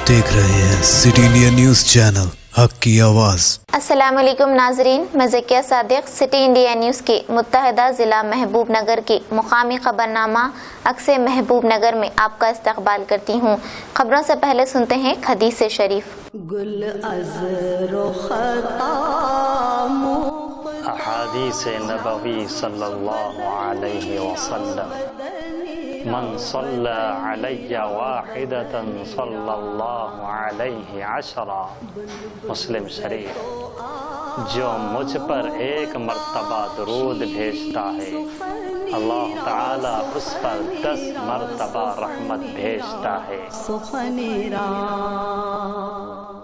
देख रहे हैं सिटी इंडिया न्यूज चैनल, हक की आवाज। अस्सलाम वालेकुम नाजरीन, मैं Zakia Sadiq city India news के मुत्तहदा ज़िला महबूबनगर के मुकामी खबरनामा अक्से महबूबनगर में आपका इस्तकबाल करती हूँ। खबरों से पहले सुनते हैं हदीस शरीफ। अहादीस नबवी सल्लल्लाहु अलैहि वसल्लम, मन सल्ला अलैया वाहिदतन सल्लल्लाहु अलैहि अशरा। मुस्लिम शरीफ। जो मुझ पर एक मर्तबा दरूद भेजता है, अल्लाह ताला उस पर 10 मर्तबा रहमत भेजता है।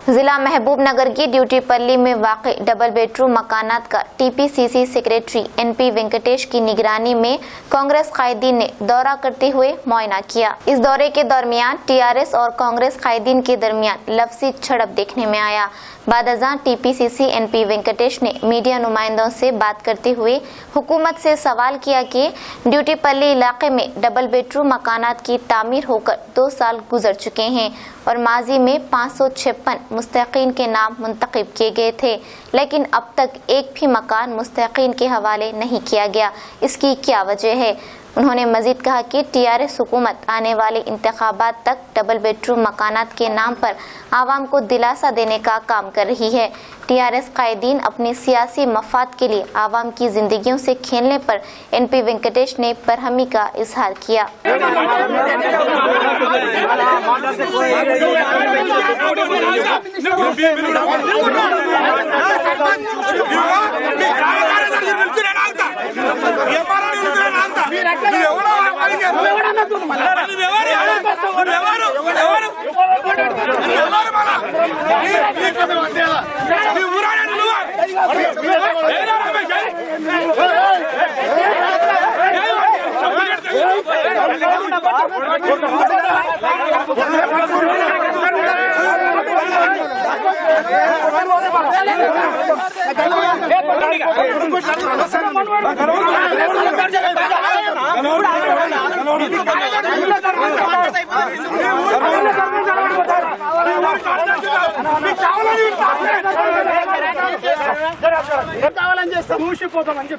जिला महबूबनगर की ड्यूटी पल्ली में वाक़ डबल बेडरूम मकानात का टीपीसीसी सेक्रेटरी एनपी वेंकटेश की निगरानी में कांग्रेस कायदीन ने दौरा करते हुए मुआयना किया। इस दौरे के दरमियान टीआरएस और कांग्रेस कायदीन के दरमियान लफ्ज़ी झड़प देखने में आया। बादअज़ां टीपीसीसी एनपी वेंकटेश ने मीडिया नुमाइंदों से बात करते हुए हुकूमत से सवाल किया कि ड्यूटी पल्ली इलाके में डबल बेडरूम मकानात की तामीर होकर 2 साल गुजर चुके हैं और माजी में 556 मुस्तहिक़ीन के नाम मुंतखब किए गए थे, लेकिन अब तक एक भी मकान मुस्तहिक़ीन के हवाले नहीं किया गया। इसकी क्या वजह है? उन्होंने मजीद कहा कि टीआरएस हुकूमत आने वाले इंतखाबात तक डबल बेडरूम मकानात के नाम पर आवाम को दिलासा देने का काम कर रही है। टीआरएस कायदीन अपने सियासी मफाद के लिए आवाम की जिंदगियों से खेलने पर एनपी वेंकटेश ने बरहमी का इजहार किया।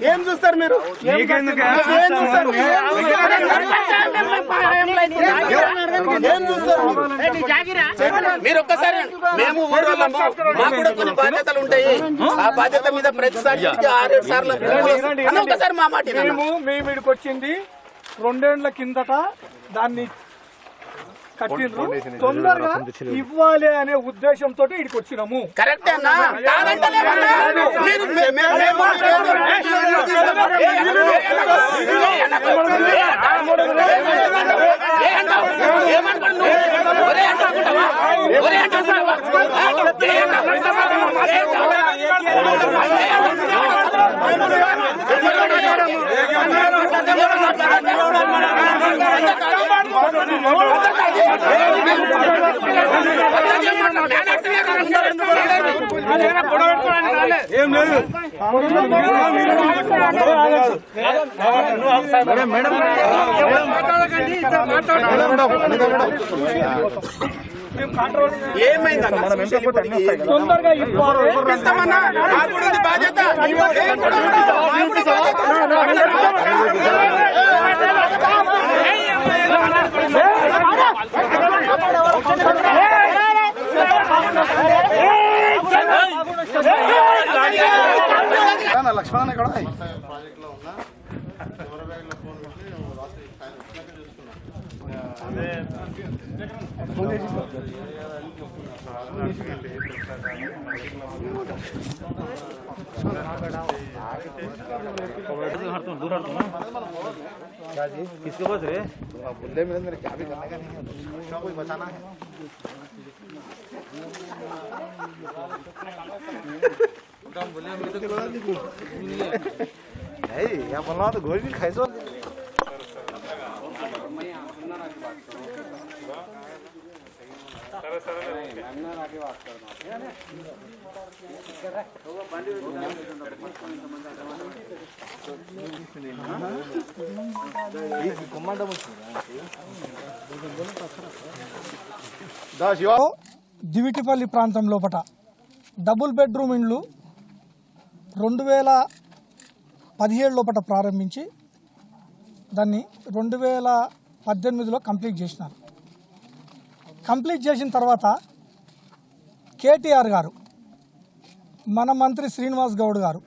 ఏం చూస్తారు మీరు? మీరు ఒక్కసారి మేము ఊరోళ్ళము, మాకు కూడా కొన్ని బాధ్యతలు ఉంటాయి. ఆ బాధ్యత మీద ప్రతిసారి 6-7 సార్లు ఒక్కసారి మా మాట మేము ఇక్కడికి వచ్చింది 2 ఏళ్ల కిందట దాన్ని కట్టిండ్రు, తొందరగా ఇవ్వాలి అనే ఉద్దేశంతో ఇక్కడికి వచ్చినాము. కరెక్ట్ అన్నా? తొందరగా ఇస్తామన్నా బాధ్యత. లక్ష్మణ ఇక్కడ किसके पास रे? बुल्ले में मेरे क्या भी करने का नहीं है, दूसरा कोई बचाना है। बुल्ले में तो नहीं या बोलना तो गोल भी खाई सो। దివిటిపల్లి ప్రాంతం లోపట డబుల్ బెడ్రూమ్ ఇండ్లు 2017 లోపల ప్రారంభించి దాన్ని 2018లో కంప్లీట్ చేసినారు. కంప్లీట్ చేసిన తర్వాత కేటీఆర్ గారు, మన మంత్రి శ్రీనివాస్ గౌడ్ గారు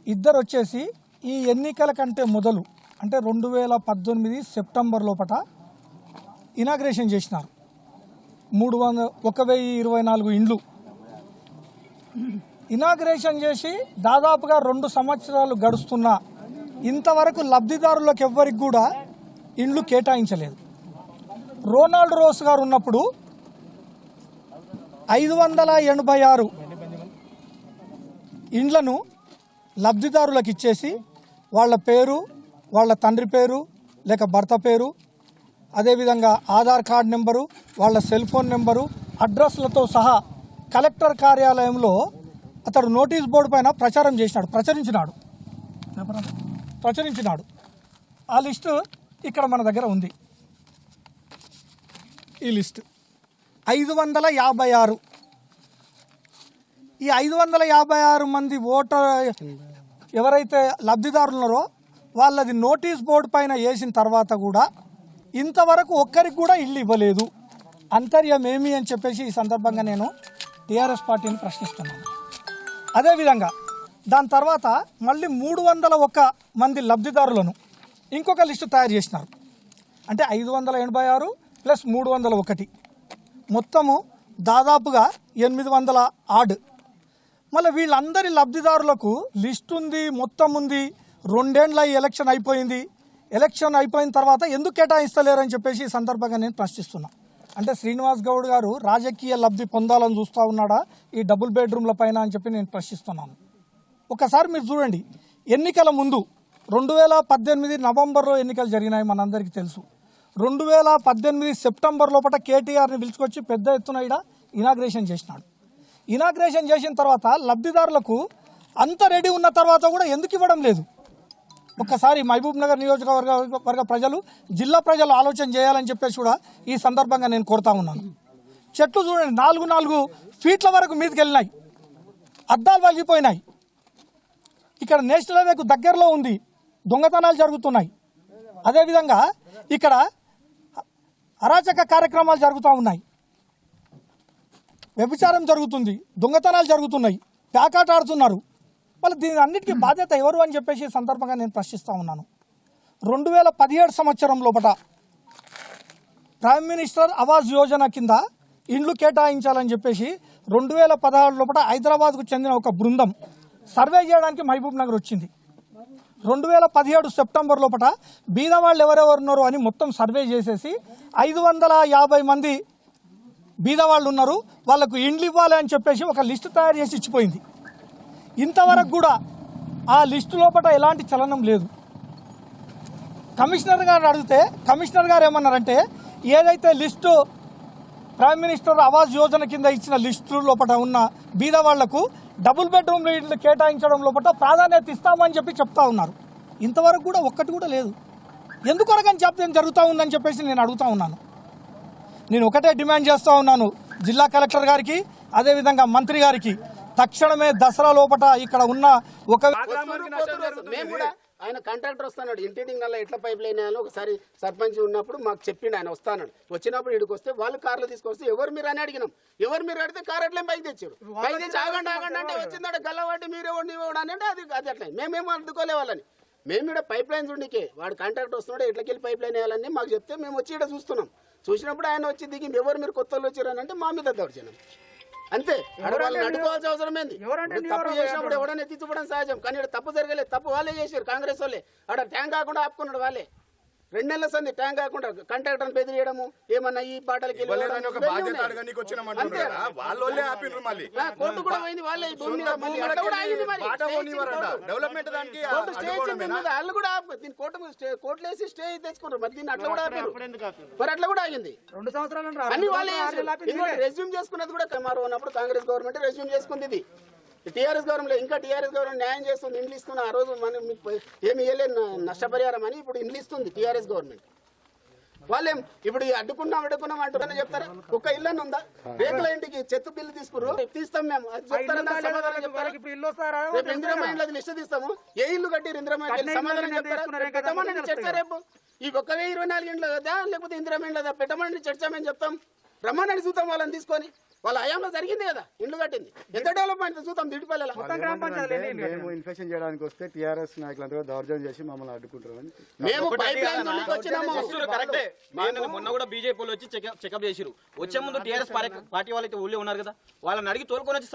ఇద్దరు వచ్చేసి ఈ ఎన్నికల కంటే మొదలు అంటే 2018 సెప్టెంబర్ లోపల ఇనాగ్రేషన్ చేసినారు. 1024 ఇండ్లు ఇనాగ్రేషన్ చేసి దాదాపుగా 2 సంవత్సరాలు గడుస్తున్నా ఇంతవరకు లబ్ధిదారులకు ఎవ్వరికి కూడా ఇండ్లు కేటాయించలేదు. రోనాల్డ్ రోస్ గారు ఉన్నప్పుడు 586 ఇండ్లను లబ్ధిదారులకు ఇచ్చేసి వాళ్ళ పేరు, వాళ్ళ తండ్రి పేరు లేక భర్త పేరు, అదేవిధంగా ఆధార్ కార్డ్ నెంబరు, వాళ్ళ సెల్ ఫోన్ నెంబరు, అడ్రస్లతో సహా కలెక్టర్ కార్యాలయంలో అతడు నోటీస్ బోర్డు పైన ప్రచురించినాడు. ఆ లిస్టు ఇక్కడ మన దగ్గర ఉంది. ఈ లిస్ట్ 556. ఈ 556 మంది ఓటర్ ఎవరైతే లబ్ధిదారులు ఉన్నారో వాళ్ళది నోటీస్ బోర్డు పైన వేసిన తర్వాత కూడా ఇంతవరకు ఒక్కరికి కూడా ఇల్లు ఇవ్వలేదు. అంతర్యం ఏమి అని చెప్పేసి ఈ సందర్భంగా నేను టీఆర్ఎస్ పార్టీని ప్రశ్నిస్తున్నాను. అదేవిధంగా దాని తర్వాత మళ్ళీ 301 మంది లబ్ధిదారులను ఇంకొక లిస్టు తయారు చేసినారు. అంటే 586 ప్లస్ 301 మొత్తము దాదాపుగా 800 ఆడ్. మళ్ళీ వీళ్ళందరి లబ్ధిదారులకు లిస్ట్ ఉంది, మొత్తం ఉంది. 2 ఏళ్ల ఎలక్షన్ అయిపోయింది. ఎలక్షన్ అయిపోయిన తర్వాత ఎందుకు కేటాయిస్తలేరని చెప్పేసి ఈ సందర్భంగా నేను ప్రశ్నిస్తున్నా. అంటే శ్రీనివాస్ గౌడ్ గారు రాజకీయ లబ్ధి పొందాలని చూస్తూ ఉన్నాడా ఈ డబుల్ బెడ్రూమ్ల పైన అని చెప్పి నేను ప్రశ్నిస్తున్నాను. ఒకసారి మీరు చూడండి, ఎన్నికల ముందు 2018 నవంబర్లో ఎన్నికలు జరిగినాయి, మనందరికీ తెలుసు. 2018 సెప్టెంబర్ లోపల కేటీఆర్ని పిలుచుకొచ్చి పెద్ద ఎత్తున ఇక్కడ ఇనాగ్రేషన్ చేసినాడు. ఇనాగ్రేషన్ చేసిన తర్వాత లబ్ధిదారులకు అంత రెడీ ఉన్న తర్వాత కూడా ఎందుకు ఇవ్వడం లేదు? ఒక్కసారి మహబూబ్నగర్ నియోజకవర్గ ప్రజలు, జిల్లా ప్రజలు ఆలోచన చేయాలని చెప్పేసి కూడా ఈ సందర్భంగా నేను కోరుతా ఉన్నాను. చెట్లు చూడండి, 4 ఫీట్ల వరకు మీదకి వెళ్ళినాయి, అద్దాలు వలిగిపోయినాయి. ఇక్కడ నేషనల్ హైవేకు దగ్గరలో ఉంది, దొంగతనాలు జరుగుతున్నాయి. అదేవిధంగా ఇక్కడ అరాచక కార్యక్రమాలు జరుగుతూ ఉన్నాయి, వ్యభిచారం జరుగుతుంది, దొంగతనాలు జరుగుతున్నాయి, ప్యాకాట ఆడుతున్నారు. మళ్ళీ దీని అన్నిటికీ బాధ్యత ఎవరు అని చెప్పేసి సందర్భంగా నేను ప్రశ్నిస్తూ ఉన్నాను. 2017 సంవత్సరం లోపల ప్రైమ్ మినిస్టర్ ఆవాస్ యోజన కింద ఇండ్లు కేటాయించాలని చెప్పేసి 2016 లోపల హైదరాబాద్కు చెందిన ఒక బృందం సర్వే చేయడానికి మహబూబ్ నగర్ వచ్చింది. 2017 సెప్టెంబర్ లోపల బీదవాళ్ళు ఎవరెవరున్నారు అని మొత్తం సర్వే చేసేసి 550 మంది బీదవాళ్ళు ఉన్నారు, వాళ్ళకు ఇండ్లు ఇవ్వాలి అని చెప్పేసి ఒక లిస్టు తయారు చేసి ఇచ్చిపోయింది. ఇంతవరకు కూడా ఆ లిస్టు లోపల ఎలాంటి చలనం లేదు. కమిషనర్ గారు అడిగితే కమిషనర్ గారు ఏమన్నారంటే, ఏదైతే list prime minister Awas Yojana కింద ఇచ్చిన లిస్టు లోపల ఉన్న బీదవాళ్లకు డబుల్ బెడ్రూమ్ ఇల్లు కేటాయించడం లోపల ప్రాధాన్యత ఇస్తామని చెప్పి చెప్తా ఉన్నారు. ఇంతవరకు కూడా ఒక్కటి కూడా లేదు. ఎందుకొరకని జాప్యం జరుగుతూ ఉందని చెప్పేసి నేను అడుగుతా ఉన్నాను. నేను ఒకటే డిమాండ్ చేస్తూ ఉన్నాను జిల్లా కలెక్టర్ గారికి, అదేవిధంగా మంత్రి గారికి, తక్షణమే దసరా లోపల ఇక్కడ ఉన్న ఒక ఆయన కాంట్రాక్టర్ వస్తాడు ఇంటీడింగ్ వల్ల ఎట్లా పైప్ లైన్ అని ఒకసారి సర్పంచ్ ఉన్నప్పుడు మాకు చెప్పిండు. ఆయన వస్తాడు, వచ్చినప్పుడు ఇక్కడికి వస్తే వాళ్ళు కార్లు తీసుకొస్తే ఎవరు మీరు అని అడిగినాం. ఎవరు మీరు అడిగితే కార్ అట్లే పైకి తెచ్చాడు. పైకి తెచ్చి ఆగండి అంటే వచ్చిందాడు గల్లవాటి మీరేవాడిని ఇవ్వడం అంటే అది అట్లా మేమేమో అడ్డుకోలే వాళ్ళని. మేము ఇక్కడ పైప్ లైన్స్ ఉండికే వాడు కాంట్రాక్టర్ వస్తున్నాడు ఎట్లకెళ్ళి పైప్ లైన్ వేయాలని మాకు చెప్తే మేము వచ్చి ఇక్కడ చూస్తున్నాం. చూసినప్పుడు ఆయన వచ్చి దిగి ఎవరు మీరు కొత్త వాళ్ళు వచ్చారని అంటే మా మీద దౌర్జన్యం అంతే. వాళ్ళని అడ్డుకోవాల్సిన అవసరం ఏంది? తప్పు చేసినప్పుడు ఎవడన్నా ఎత్తించుకోవడం సహజం, కానీ ఇక్కడ తప్పు జరగలేదు. తప్పు వాళ్ళే చేశారు, కాంగ్రెస్ వాళ్ళే. ఆడ ట్యాంక్ కాకుండా ఆపుకున్నాడు వాళ్ళే. 2 నెలల సంది ట్యాంక్ కాకుండా కాంట్రాక్టర్ని బెదిరియడము ఏమన్నా ఈ బాటలకి కోర్టు కూడా పోయింది వాళ్ళే వాళ్ళు కూడా కోర్టులో వేసి స్టే తెచ్చుకున్నారు మరి దీన్ని అట్లా కూడా మరి అట్లా కూడా ఆగింది 2 సంవత్సరాలు అన్ని వాళ్ళే రెజ్యూమ్ చేసుకున్నది కూడా ఎంఆర్ఓ ఉన్నప్పుడు కాంగ్రెస్ గవర్నమెంట్ రెజ్యూమ్ చేసుకుంది ఇది టీఆర్ఎస్ గవర్నమెంట్ ఇంకా టీఆర్ఎస్ గవర్నమెంట్ న్యాయం చేస్తుంది ఇండ్లు ఇస్తున్న ఆ రోజు మనం మీకు ఏమి ఇవ్వలేదు నష్టపరిహారం అని ఇప్పుడు ఇండ్లు ఇస్తుంది టీఆర్ఎస్ గవర్నమెంట్ వాళ్ళేం ఇప్పుడు అడ్డుకున్నాం అంటారని చెప్తారా ఒక్క ఇల్లు ఉందా రేకుల ఇంటికి చెత్త బిల్లు తీసుకురు తీస్తాం మేము ఇందిరమ్మ ఇంట్లో లిస్ట్ తీస్తాము ఏ ఇల్లు కట్టి ఇందిరమ్మ సమాధానం చెప్తారా పెట్టమని చర్చ రేపు ఈ 1024 ఇంట్లో కదా లేకపోతే ఇందిరమ్మ ఇంట్లో పెట్టమని చర్చ మేము చెప్తాం రమ్మని చూద్దాం వాళ్ళని తీసుకొని వాళ్ళ హయాంలో జరిగింది కదా ఇండ్లు కట్టింది ఎంత డెవలప్మెంట్ చూద్దాం దిడిపల్లెలో మేము ఇన్ఫెక్షన్ చేయడానికి వస్తే టీఆర్ఎస్ నాయకులంతా దౌర్జన్యం చేసి మమ్మల్ని అడ్డుకుంటారని మేము పైప్ లైన్ నుండి వచ్చినాము కరెక్టే మొన్న కూడా బీజేపీ వచ్చి చెకప్ చేసిరు వచ్చే ముందు టీఆర్ఎస్ పార్టీ వాళ్ళైతే ఊళ్ళో ఉన్నారు కదా వాళ్ళని అడిగి తోలుకొని వచ్చి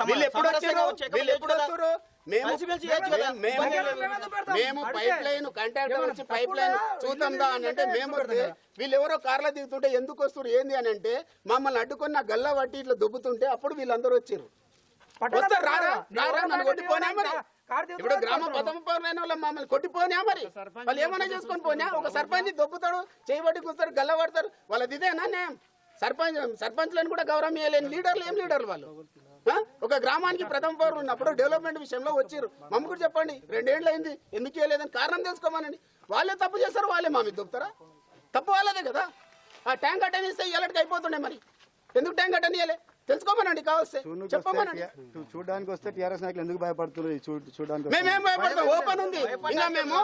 మేము పైప్ లైన్ కాంట్రాక్టర్ వచ్చి పైప్ లైన్ చూద్దాందా అని అంటే మేము వస్తే వీళ్ళు ఎవరో కార్లో దిగుతుంటే ఎందుకు వస్తారు ఏంది అని అంటే మమ్మల్ని అడ్డుకున్న గల్లా వట్టి ఇట్లా దొబ్బుతుంటే అప్పుడు వీళ్ళందరూ వచ్చారు కొట్టిపోనా మరి ఇప్పుడు గ్రామ ప్రథమ పౌరులైన వాళ్ళు మమ్మల్ని కొట్టిపోనా మరి వాళ్ళు ఏమైనా చేసుకొని పోనా ఒక సర్పంచ్ దొబ్బుతాడు చేయబట్టి కూర్తారు గల్ల పడతారు వాళ్ళది ఇదేనా న్యాయం సర్పంచ్లను కూడా గౌరవం ఇవ్వలేని లీడర్లు ఏం లీడర్లు వాళ్ళు ఒక గ్రామానికి ప్రథమ పౌరులు ఉన్నప్పుడు డెవలప్మెంట్ విషయంలో వచ్చారు మమ్మ కూడా చెప్పండి 2 ఏళ్ళు అయింది ఎందుకు చేయలేదని కారణం తెలుసుకోమనండి వాళ్ళే తప్పు చేస్తారు వాళ్ళే మా మీద దొబ్బుతారా తప్పు వాళ్ళదే కదా ఆ ట్యాంక్ అటెండ్ ఇస్తే ఇలాంటికి అయిపోతుండే మరి ఎందుకు ట్యాంక్ అటెండ్ ఇవ్వలే తెలుసుకోమనండి కావస్తే చెప్పమనండి చూడడానికి వస్తే టీఆర్ఎస్ నాయకులు ఎందుకు భయపడుతున్నారు చూడడానికి మేమేం భయపడతాం ఓపెన్ ఉంది ఇంకా మేము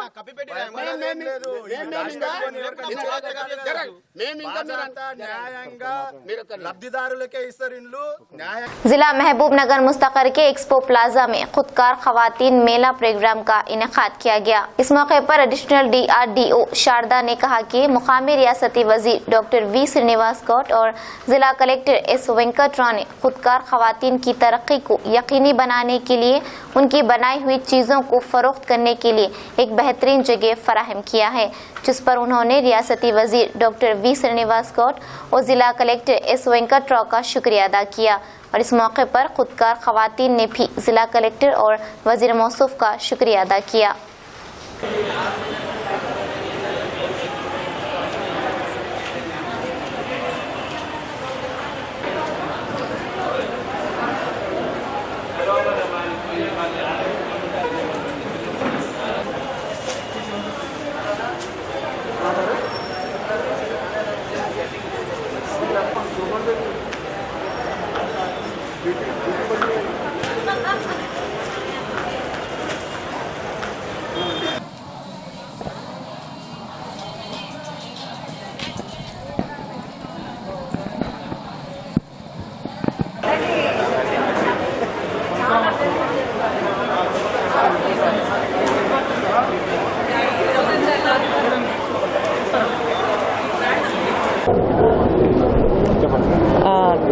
जिला महबूबनगर मुस्तकर के एक्सपो प्लाजा में खुदकार खवातीन मेला प्रोग्राम का इनेकाद किया गया। इस मौके पर एडिशनल DRDO शारदा ने कहा कि मुकामी रियासती वजीर डॉक्टर V श्रीनिवास गौड़ और जिला कलेक्टर S वेंकटराव ने खुदकार खवातीन की तरक्की को यकीनी बनाने के लिए उनकी बनाई हुई चीज़ों को फरोख्त करने के लिए एक बेहतरीन जगह फराहम किया है, जिस पर उन्होंने रियासती वजीर डॉक्टर V श्रीनिवास गौड़ और जिला कलेक्टर S वेंकटराव का शुक्रिया अदा किया। और इस मौके पर खुदकार खवातीन ने भी जिला कलेक्टर और वजीर मौसूफ का शुक्रिया अदा किया।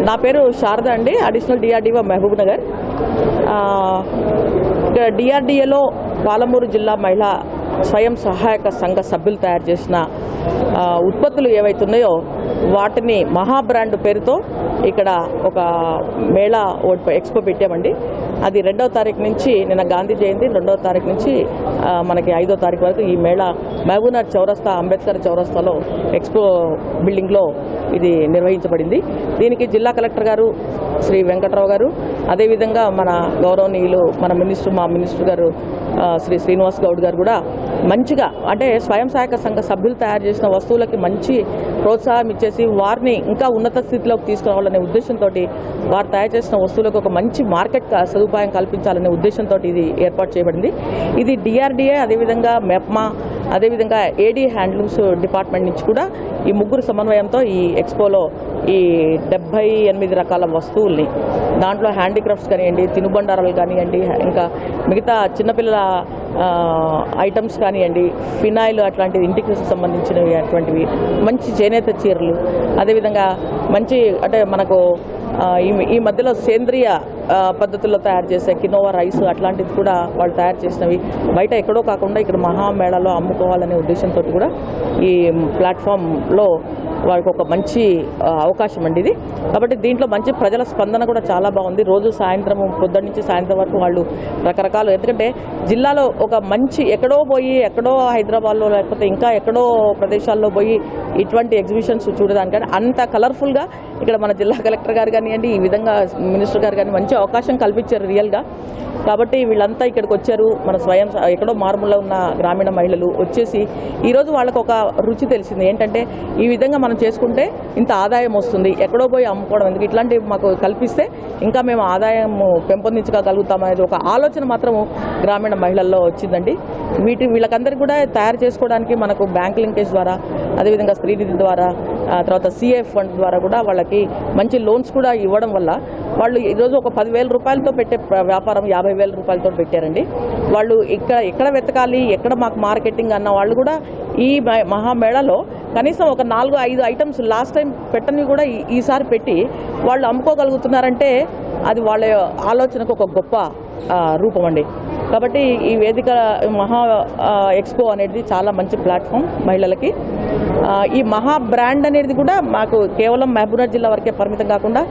నా పేరు శారద అండి, అడిషనల్ DRDO మహబూబ్నగర్. DRDOలో పాలమూరు జిల్లా మహిళా స్వయం సహాయక సంఘ సభ్యులు తయారు చేసిన ఉత్పత్తులు ఏవైతున్నాయో వాటిని మహా బ్రాండ్ పేరుతో ఇక్కడ ఒక మేళా ఎక్స్పో పెట్టామండి. అది 2వ తారీఖు నుంచి నిన్న గాంధీ జయంతి 2వ తారీఖు నుంచి మనకి 5వ తారీఖు వరకు ఈ మేళా మహబూబ్నగర్ చౌరస్తా అంబేద్కర్ చౌరస్తాలో ఎక్స్పో బిల్డింగ్లో ఇది నిర్వహించబడింది. దీనికి జిల్లా కలెక్టర్ గారు శ్రీ వెంకట్రావు గారు, అదేవిధంగా మన గౌరవనీయులు మన మా మినిస్టర్ గారు శ్రీ శ్రీనివాస్ గౌడ్ గారు కూడా మంచిగా అంటే స్వయం సహాయక సంఘ సభ్యులు తయారు చేసిన వస్తువులకి మంచి ప్రోత్సాహం ఇచ్చేసి వారిని ఇంకా ఉన్నత స్థితిలోకి తీసుకురావాలనే ఉద్దేశంతో వారు తయారు చేసిన వస్తువులకు ఒక మంచి మార్కెట్ సదుపాయం కల్పించాలనే ఉద్దేశంతో ఇది ఏర్పాటు చేయబడింది. ఇది DRDO అదేవిధంగా మెప్మా అదేవిధంగా AD హ్యాండ్లూమ్స్ డిపార్ట్మెంట్ నుంచి కూడా ఈ ముగ్గురు సమన్వయంతో ఈ ఎక్స్పోలో ఈ 78 రకాల వస్తువుల్ని దాంట్లో హ్యాండీక్రాఫ్ట్స్ కానివ్వండి, తినుబండారాలు కానివ్వండి, ఇంకా మిగతా చిన్నపిల్లల ఐటమ్స్ కానివ్వండి, ఫినాయిల్ అట్లాంటివి ఇంటికి సంబంధించినవి అటువంటివి, మంచి చేనేత చీరలు, అదేవిధంగా మంచి అంటే మనకు ఈ మధ్యలో సేంద్రియ పద్ధతుల్లో తయారు చేసే కినోవా రైస్ అట్లాంటిది కూడా వాళ్ళు తయారు చేసినవి బయట ఎక్కడో కాకుండా ఇక్కడ మహామేళాలో అమ్ముకోవాలనే ఉద్దేశంతో కూడా ఈ ప్లాట్ఫామ్లో వాళ్ళకి ఒక మంచి అవకాశం అండి ఇది. కాబట్టి దీంట్లో మంచి ప్రజల స్పందన కూడా చాలా బాగుంది. రోజు సాయంత్రం పొద్దున్న నుంచి సాయంత్రం వరకు వాళ్ళు రకరకాలు, ఎందుకంటే జిల్లాలో ఒక మంచి ఎక్కడో పోయి ఎక్కడో హైదరాబాద్లో లేకపోతే ఇంకా ఎక్కడో ప్రదేశాల్లో పోయి ఇటువంటి ఎగ్జిబిషన్స్ చూడడానికని అంత కలర్ఫుల్గా ఇక్కడ మన జిల్లా కలెక్టర్ గారు కానివ్వండి, ఈ విధంగా మినిస్టర్ గారు కానీ మంచి అవకాశం కల్పించారు రియల్గా. కాబట్టి వీళ్ళంతా ఇక్కడికి వచ్చారు. మన స్వయం ఎక్కడో మారుమూల ఉన్న గ్రామీణ మహిళలు వచ్చేసి ఈరోజు వాళ్ళకు ఒక రుచి తెలిసింది ఏంటంటే ఈ విధంగా మనం చేసుకుంటే ఇంత ఆదాయం వస్తుంది, ఎక్కడో పోయి అమ్ముకోవడం ఎందుకు, ఇట్లాంటివి మాకు కల్పిస్తే ఇంకా మేము ఆదాయం పెంపొందించగలుగుతాం అనేది ఒక ఆలోచన మాత్రము గ్రామీణ మహిళల్లో వచ్చిందండి. వీళ్ళకందరికీ కూడా తయారు చేసుకోవడానికి మనకు బ్యాంక్ లింకేజ్ ద్వారా, అదేవిధంగా స్త్రీనిధి ద్వారా, తర్వాత సిఎఫ్ ఫండ్ ద్వారా కూడా వాళ్ళకి మంచి లోన్స్ కూడా ఇవ్వడం వల్ల వాళ్ళు ఈరోజు ఒక 10,000 రూపాయలతో పెట్టే వ్యాపారం 50,000 రూపాయలతో పెట్టారండి. వాళ్ళు ఎక్కడ వెతకాలి, ఎక్కడ మాకు మార్కెటింగ్ అన్న వాళ్ళు కూడా ఈ మహామేళాలో కనీసం ఒక 4-5 ఐటమ్స్ లాస్ట్ టైం పెట్టని కూడా ఈసారి పెట్టి వాళ్ళు అమ్ముకోగలుగుతున్నారంటే అది వాళ్ళ ఆలోచనకు ఒక గొప్ప రూపం అండి. కాబట్టి ఈ వేదిక మహా ఎక్స్పో అనేది చాలా మంచి ప్లాట్ఫామ్ మహిళలకి. ఈ మహా బ్రాండ్ అనేది కూడా మాకు కేవలం మహబూబ్నగర్ జిల్లా వరకే పరిమితం కాకుండా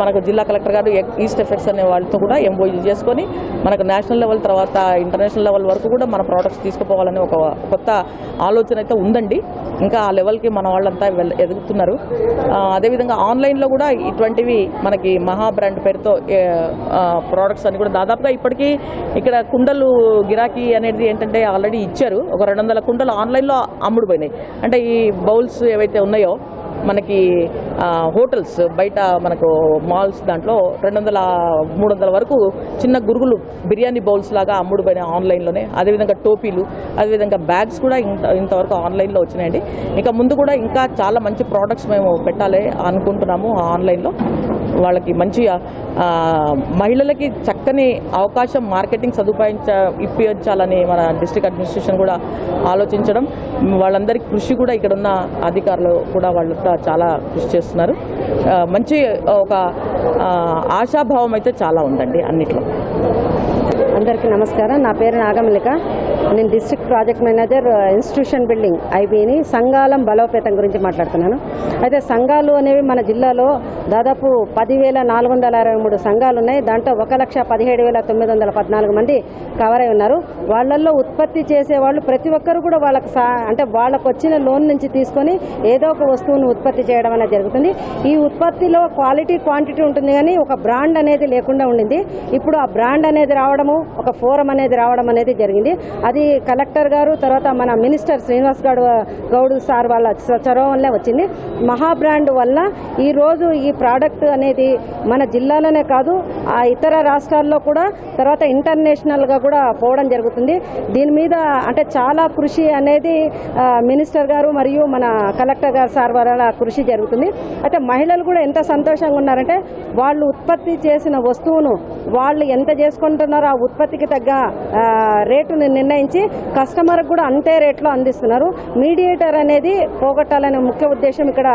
మనకు జిల్లా కలెక్టర్ గారు ఈస్ట్ ఎఫెక్ట్స్ అనే వాళ్ళతో కూడా ఎంఓయూ చేసుకొని మనకు నేషనల్ లెవెల్ తర్వాత ఇంటర్నేషనల్ లెవెల్ వరకు కూడా మన ప్రోడక్ట్స్ తీసుకుపోవాలని ఒక కొత్త ఆలోచన అయితే ఉందండి. ఇంకా ఆ లెవెల్కి మన వాళ్ళంతా ఎదుగుతున్నారు. అదేవిధంగా ఆన్లైన్లో కూడా ఇటువంటివి మనకి మహా బ్రాండ్ పేరుతో ప్రోడక్ట్స్ అని కూడా దాదాపుగా ఇప్పటికీ ఇక్కడ కుండలు గిరాకీ అనేది ఏంటంటే ఆల్రెడీ ఇచ్చారు. ఒక 200 కుండలు ఆన్లైన్లో అమ్ముడుపోయినాయి. అంటే ఈ బౌల్స్ ఏవైతే ఉన్నాయో మనకి హోటల్స్ బయట మనకు మాల్స్ దాంట్లో 200-300 వరకు చిన్న గురుగులు బిర్యానీ బౌల్స్ లాగా అమ్ముడుపోయిన ఆన్లైన్లోనే. అదేవిధంగా టోపీలు, అదేవిధంగా బ్యాగ్స్ కూడా ఇంతవరకు ఆన్లైన్లో వచ్చినాయండి. ఇక ముందు కూడా ఇంకా చాలా మంచి ప్రోడక్ట్స్ మేము పెట్టాలి అనుకుంటున్నాము ఆన్లైన్లో. వాళ్ళకి మంచి మహిళలకి చక్కని అవకాశం మార్కెటింగ్ సదుపాయం ఇప్పించాలని మన డిస్ట్రిక్ట్ అడ్మినిస్ట్రేషన్ కూడా ఆలోచించడం, వాళ్ళందరికీ కృషి కూడా ఇక్కడ ఉన్న అధికారులు కూడా వాళ్ళు చాలా కృషి చేస్తున్నారు. మంచి ఒక ఆశాభావం అయితే చాలా ఉందండి అన్నిట్లో. అందరికీ నమస్కారం. నా పేరు నాగమల్లిక. నేను district project manager institution building ఐబీని సంఘాలం బలోపేతం గురించి మాట్లాడుతున్నాను. అయితే సంఘాలు అనేవి మన జిల్లాలో దాదాపు 10,423 సంఘాలు ఉన్నాయి. దాంట్లో 1,17,914 మంది కవర్ అయి ఉన్నారు. వాళ్ళల్లో ఉత్పత్తి చేసేవాళ్ళు ప్రతి ఒక్కరు కూడా వాళ్ళకి అంటే వాళ్ళకు వచ్చిన లోన్ నుంచి తీసుకొని ఏదో ఒక వస్తువును ఉత్పత్తి చేయడం అనేది జరుగుతుంది. ఈ ఉత్పత్తిలో క్వాలిటీ క్వాంటిటీ ఉంటుంది కానీ ఒక బ్రాండ్ అనేది లేకుండా ఉండింది. ఇప్పుడు ఆ బ్రాండ్ అనేది రావడము, ఒక ఫోరం అనేది రావడం అనేది జరిగింది. అది కలెక్టర్ గారు తర్వాత మన మినిస్టర్ శ్రీనివాస్ గౌడ్ సార్ వాళ్ళ చొరవ వల్లే వచ్చింది. మహా బ్రాండ్ వల్ల ఈరోజు ఈ ప్రోడక్ట్ అనేది మన జిల్లాలోనే కాదు ఆ ఇతర రాష్ట్రాల్లో కూడా తర్వాత ఇంటర్నేషనల్గా కూడా పోవడం జరుగుతుంది. దీని మీద అంటే చాలా కృషి అనేది మినిస్టర్ గారు మరియు మన కలెక్టర్ గారు సార్ వాళ్ళ కృషి జరుగుతుంది. అయితే మహిళలు కూడా ఎంత సంతోషంగా ఉన్నారంటే వాళ్ళు ఉత్పత్తి చేసిన వస్తువును వాళ్ళు ఎంత చేసుకుంటున్నారో ఆ ఉత్పత్తికి తగ్గ రేటును నిర్ణయించి కస్టమర్కి కూడా అంతే రేట్లో అందిస్తున్నారు. మీడియేటర్ అనేది పోగొట్టాలనే ముఖ్య ఉద్దేశం ఇక్కడ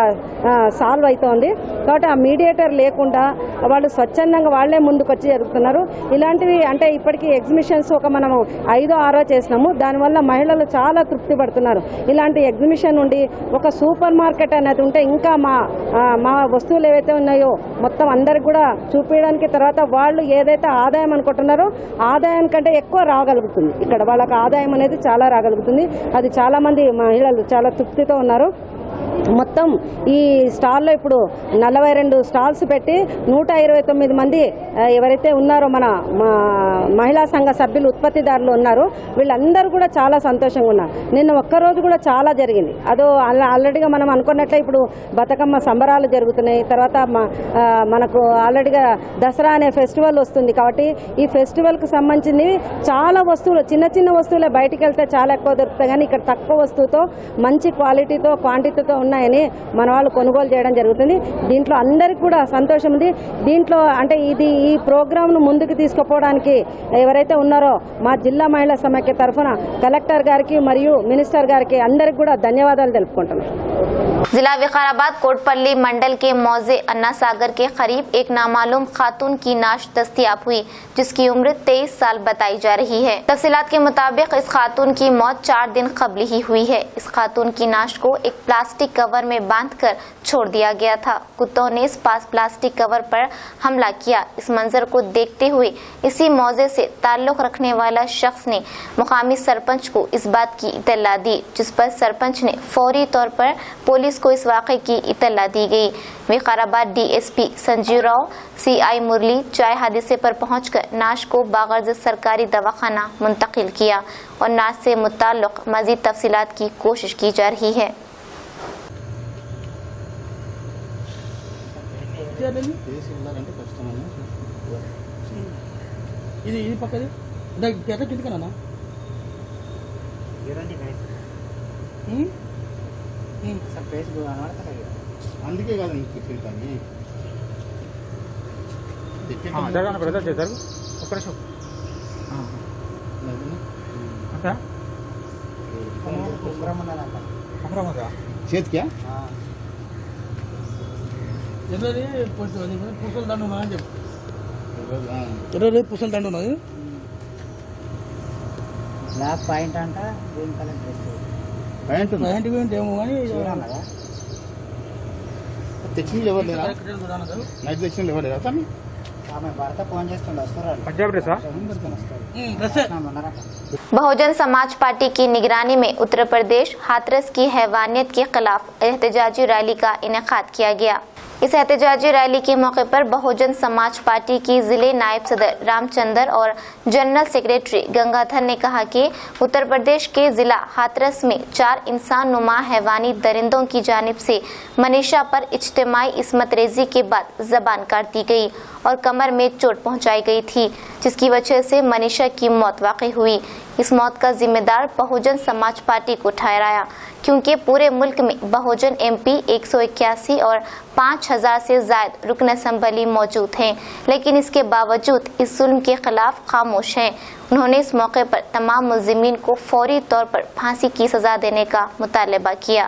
సాల్వ్ అవుతోంది. కాబట్టి ఆ మీడియేటర్ లేకుండా వాళ్ళు స్వచ్ఛందంగా వాళ్లే ముందుకు వచ్చి జరుగుతున్నారు. ఇలాంటివి అంటే ఇప్పటికీ ఎగ్జిబిషన్స్ ఒక మనము 5-6 చేసినాము. దానివల్ల మహిళలు చాలా తృప్తి పడుతున్నారు. ఇలాంటి ఎగ్జిబిషన్ నుండి ఒక సూపర్ మార్కెట్ అనేది ఉంటే ఇంకా మా వస్తువులు ఏవైతే ఉన్నాయో మొత్తం అందరికి కూడా చూపించడానికి, తర్వాత వాళ్ళు ఏదైతే ఆదాయం అనుకుంటున్నారో ఆదాయానికంటే ఎక్కువ రాగలుగుతుంది. ఇక్కడ వాళ్ళకి ఆదాయం అనేది చాలా రాగలుగుతుంది. అది చాలామంది మహిళలు చాలా తృప్తితో ఉన్నారు. మొత్తం ఈ స్టాల్లో ఇప్పుడు 42 స్టాల్స్ పెట్టి 129 మంది ఎవరైతే ఉన్నారో మన మహిళా సంఘ సభ్యులు ఉత్పత్తిదారులు ఉన్నారో వీళ్ళందరూ కూడా చాలా సంతోషంగా ఉన్నారు. నిన్న ఒక్కరోజు కూడా చాలా జరిగింది. అదో ఆల్రెడీగా మనం అనుకున్నట్లే ఇప్పుడు బతుకమ్మ సంబరాలు జరుగుతున్నాయి. తర్వాత మనకు ఆల్రెడీగా దసరా అనే ఫెస్టివల్ వస్తుంది. కాబట్టి ఈ ఫెస్టివల్కి సంబంధించి చాలా వస్తువులు చిన్న చిన్న వస్తువులే బయటికి వెళ్తే చాలా ఎక్కువ దొరుకుతాయి, కానీ ఇక్కడ తక్కువ వస్తువుతో మంచి క్వాలిటీతో క్వాంటిటీతో ఉన్నాయని మన వాళ్ళు కొనుగోలు చేయడం జరుగుతుంది. దీంట్లో అందరికీ కూడా సంతోషం ఉంది. దీంట్లో అంటే ఈ ప్రోగ్రామ్ను ముందుకు తీసుకుపోవడానికి ఎవరైతే ఉన్నారో మా జిల్లా మహిళా సమైక్య తరఫున కలెక్టర్ గారికి మరియు మినిస్టర్ గారికి అందరికి కూడా ధన్యవాదాలు తెలుపుకుంటున్నాను. जिला विकाराबाद कोटपल्ली मंडल के मौजे अन्ना सागर के करीब एक नामालूम खातून की नाश दस्तयाब हुई, जिसकी उम्र 23 साल बताई जा रही है। तफसीलात के मुताबिक इस खातून की मौत 4 दिन कबल ही हुई है। इस खातून की नाश को एक प्लास्टिक कवर में बांधकर छोड़ दिया गया था। कुत्तों ने इस प्लास्टिक कवर पर हमला किया। इस मंजर को देखते हुए इसी मौजे से ताल्लुक रखने वाला शख्स ने मुकामी सरपंच को इस बात की इत्तला दी, जिस पर सरपंच ने फौरी तौर पर पुलिस को इस वाक़े की इत्तला दी गई। विकाराबाद डीएसपी संजीव राव, सीआई मुरली चाय हादसे पर पहुंचकर नाश को बागर्ज सरकारी दवाखाना मुंतकिल किया और नाश से मुताल्लिक मजीद तफसीलात की कोशिश की जा रही है। అందుకే కాదు తిరుగుతాను జరగండి బ్రదర్ చేశారు ఒక్క నిమిషం చేతికా ఎర్రది పూసల దండు అని చెప్పు ఎర్రది పూసల దండు ఉన్నది బ్లాక్ పాయింట్ అంట గ్రీన్ కలర్ డ్రెస్ ప్యాంట్ ఏమో కానీ తెచ్చింది ఎవరు లేదా నైట్ తెచ్చింది ఎవరు లేదా తను ఆమె భర్త ఫోన్ చేస్తుండే వస్తారు పంజాబ్ డ్రెస్సా बहुजन समाज पार्टी की निगरानी में उत्तर प्रदेश हाथरस की हैवानियत के खिलाफ एहतजाजी रैली का इनेकाद किया गया। इस एहतजाजी रैली के मौके पर बहुजन समाज पार्टी की जिले नायब सदर रामचंद्र और जनरल सेक्रेटरी गंगाधर ने कहा कि उत्तर प्रदेश के जिला हाथरस में 4 इंसान नुमा हैवानी दरिंदों की जानिब से मनीषा पर इज्तिमाई इस्मत रेजी के बाद जबान काट दी गई और कमर में चोट पहुंचाई गई थी, जिसकी वजह से मनीषा की मौत वाक़ई हुई। इस मौत का जिम्मेदार बहुजन समाज पार्टी को ठहराया, क्योंकि पूरे मुल्क में बहुजन एमपी 181 और 5000 से ज्यादा रुकन असम्बली मौजूद हैं, लेकिन इसके बावजूद इस जुल्म के खिलाफ खामोश हैं। उन्होंने इस मौके पर तमाम मुल्जिमीन को फौरी तौर पर फांसी की सजा देने का मुतालबा किया।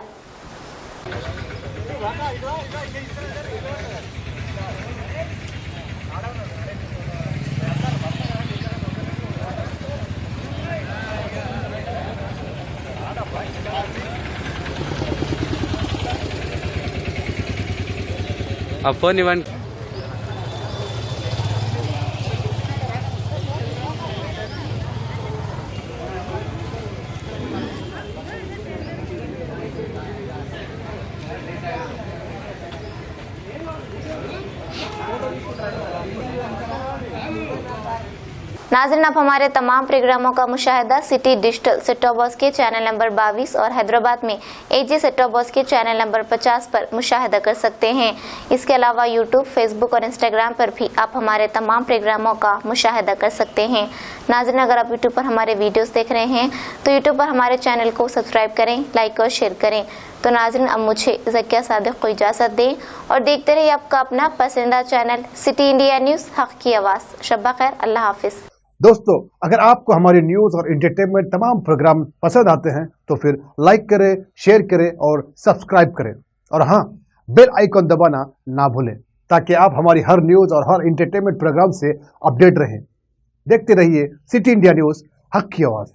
फोन इवन नाज़रीन, आप हमारे तमाम प्रोग्रामों का मुशाहिदा city digital set top box के चैनल नंबर 22 और हैदराबाद में एजी सेट टॉप बॉक्स के चैनल नंबर 50 पर मुशाहिदा कर सकते हैं। इसके अलावा यूट्यूब, फेसबुक और इंस्टाग्राम पर भी आप हमारे तमाम प्रोग्रामों का मुशाहिदा कर सकते हैं। नाज़रीन, अगर आप यूट्यूब पर हमारे वीडियोस देख रहे हैं तो यूट्यूब पर हमारे चैनल को सब्सक्राइब करें, लाइक और शेयर करें। तो नाज़रीन, अब मुझे ज़किया सादिक को इजाज़त दें और देखते रहिए आपका अपना पसंदीदा चैनल सिटी इंडिया न्यूज़, हक़ की आवाज़। शब्बा खैर, अल्लाह हाफिज़। दोस्तों, अगर आपको हमारे न्यूज़ और एंटरटेनमेंट तमाम प्रोग्राम पसंद आते हैं तो फिर लाइक करें, शेयर करें और सब्सक्राइब करें, और हाँ, बेल आइकॉन दबाना ना भूलें, ताकि आप हमारी हर न्यूज़ और हर एंटरटेनमेंट प्रोग्राम से अपडेट रहें। देखते रहिए सिटी इंडिया न्यूज़, हक़ की आवाज़।